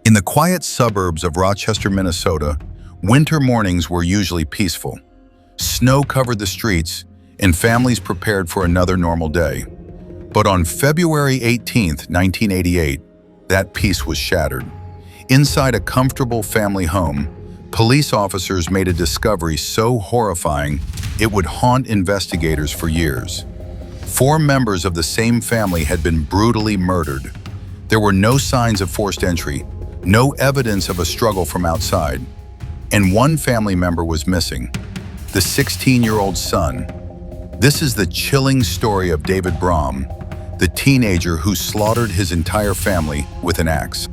In the quiet suburbs of Rochester, Minnesota, winter mornings were usually peaceful. Snow covered the streets, and families prepared for another normal day. But on February 18, 1988, that peace was shattered. Inside a comfortable family home, police officers made a discovery so horrifying it would haunt investigators for years. 4 members of the same family had been brutally murdered. There were no signs of forced entry, no evidence of a struggle from outside, and one family member was missing, the 16-year-old son. This is the chilling story of David Brom, the teenager who slaughtered his entire family with an axe.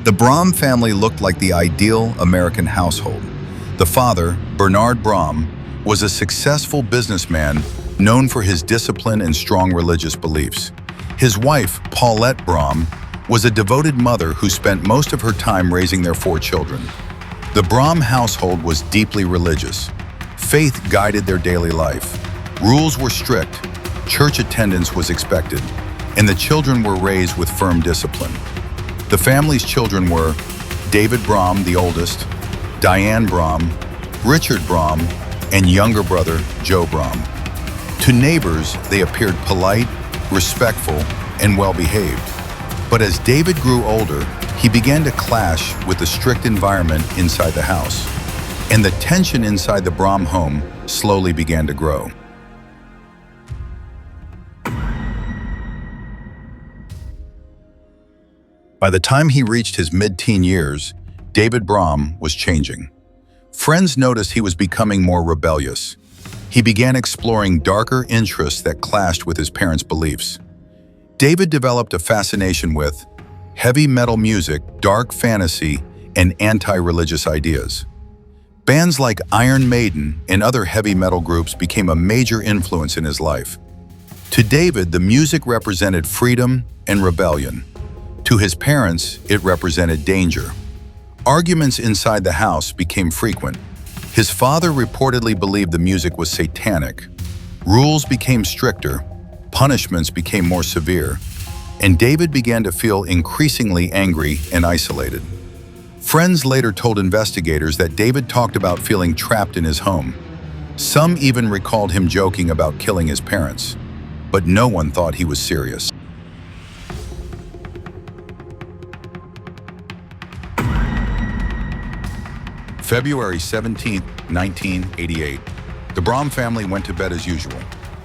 The Brom family looked like the ideal American household. The father, Bernard Brom, was a successful businessman known for his discipline and strong religious beliefs. His wife, Paulette Brom, was a devoted mother who spent most of her time raising their 4 children. The Brom household was deeply religious. Faith guided their daily life. Rules were strict, church attendance was expected, and the children were raised with firm discipline. The family's children were David Brom, the oldest, Diane Brom, Richard Brom, and younger brother, Joe Brom. To neighbors, they appeared polite, respectful, and well-behaved. But as David grew older, he began to clash with the strict environment inside the house, and the tension inside the Brom home slowly began to grow. By the time he reached his mid-teen years, David Brom was changing. Friends noticed he was becoming more rebellious. He began exploring darker interests that clashed with his parents' beliefs. David developed a fascination with heavy metal music, dark fantasy, and anti-religious ideas. Bands like Iron Maiden and other heavy metal groups became a major influence in his life. To David, the music represented freedom and rebellion. To his parents, it represented danger. Arguments inside the house became frequent. His father reportedly believed the music was satanic. Rules became stricter, punishments became more severe, and David began to feel increasingly angry and isolated. Friends later told investigators that David talked about feeling trapped in his home. Some even recalled him joking about killing his parents, but no one thought he was serious. February 17, 1988. The Brom family went to bed as usual.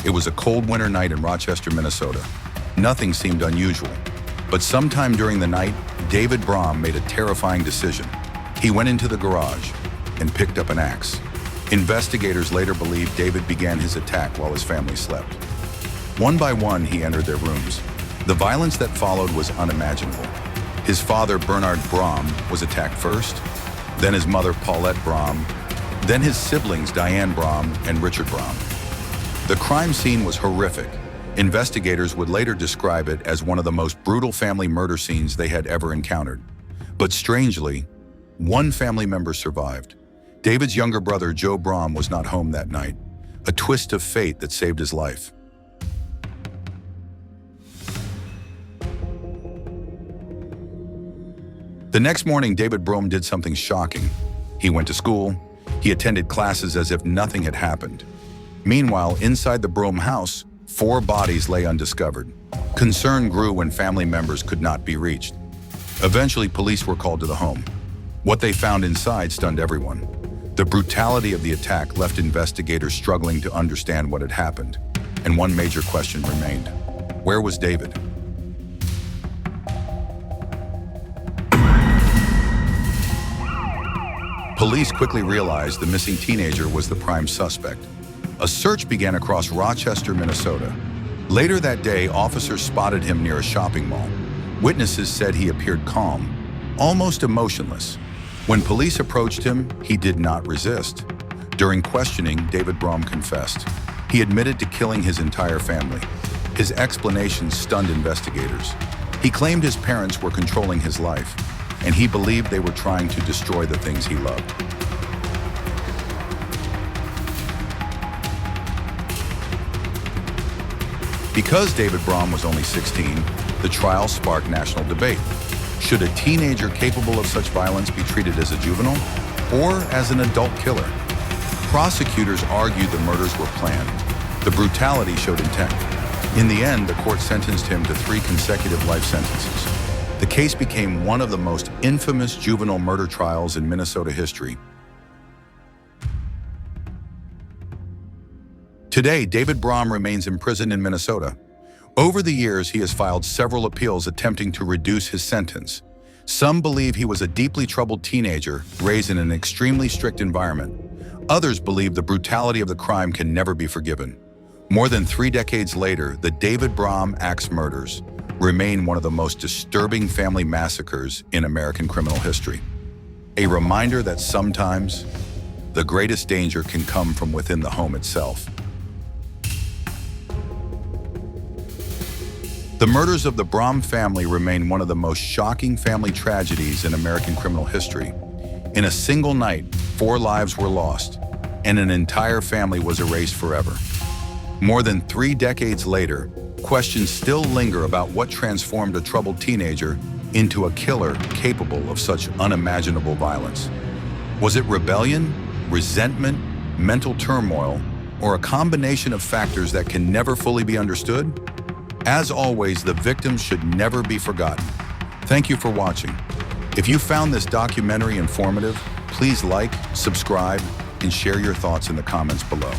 It was a cold winter night in Rochester, Minnesota. Nothing seemed unusual. But sometime during the night, David Brom made a terrifying decision. He went into the garage and picked up an axe. Investigators later believed David began his attack while his family slept. One by one, he entered their rooms. The violence that followed was unimaginable. His father, Bernard Brom, was attacked first, then his mother, Paulette Brom, then his siblings, Diane Brom and Richard Brom. The crime scene was horrific. Investigators would later describe it as one of the most brutal family murder scenes they had ever encountered. But strangely, one family member survived. David's younger brother, Joe Brom, was not home that night, a twist of fate that saved his life. The next morning, David Brom did something shocking. He went to school. He attended classes as if nothing had happened. Meanwhile, inside the Brom house, 4 bodies lay undiscovered. Concern grew when family members could not be reached. Eventually, police were called to the home. What they found inside stunned everyone. The brutality of the attack left investigators struggling to understand what had happened. And one major question remained. Where was David? Police quickly realized the missing teenager was the prime suspect. A search began across Rochester, Minnesota. Later that day, officers spotted him near a shopping mall. Witnesses said he appeared calm, almost emotionless. When police approached him, he did not resist. During questioning, David Brom confessed. He admitted to killing his entire family. His explanation stunned investigators. He claimed his parents were controlling his life, and he believed they were trying to destroy the things he loved. Because David Brom was only 16, the trial sparked national debate. Should a teenager capable of such violence be treated as a juvenile or as an adult killer? Prosecutors argued the murders were planned. The brutality showed intent. In the end, the court sentenced him to 3 consecutive life sentences. The case became one of the most infamous juvenile murder trials in Minnesota history. Today, David Brom remains imprisoned in Minnesota. Over the years, he has filed several appeals attempting to reduce his sentence. Some believe he was a deeply troubled teenager raised in an extremely strict environment. Others believe the brutality of the crime can never be forgiven. More than 3 decades later, the David Brom axe murders remain one of the most disturbing family massacres in American criminal history. A reminder that sometimes the greatest danger can come from within the home itself. The murders of the Brom family remain one of the most shocking family tragedies in American criminal history. In a single night, 4 lives were lost, and an entire family was erased forever. More than 3 decades later, questions still linger about what transformed a troubled teenager into a killer capable of such unimaginable violence. Was it rebellion, resentment, mental turmoil, or a combination of factors that can never fully be understood? As always, the victims should never be forgotten. Thank you for watching. If you found this documentary informative, please like, subscribe, and share your thoughts in the comments below.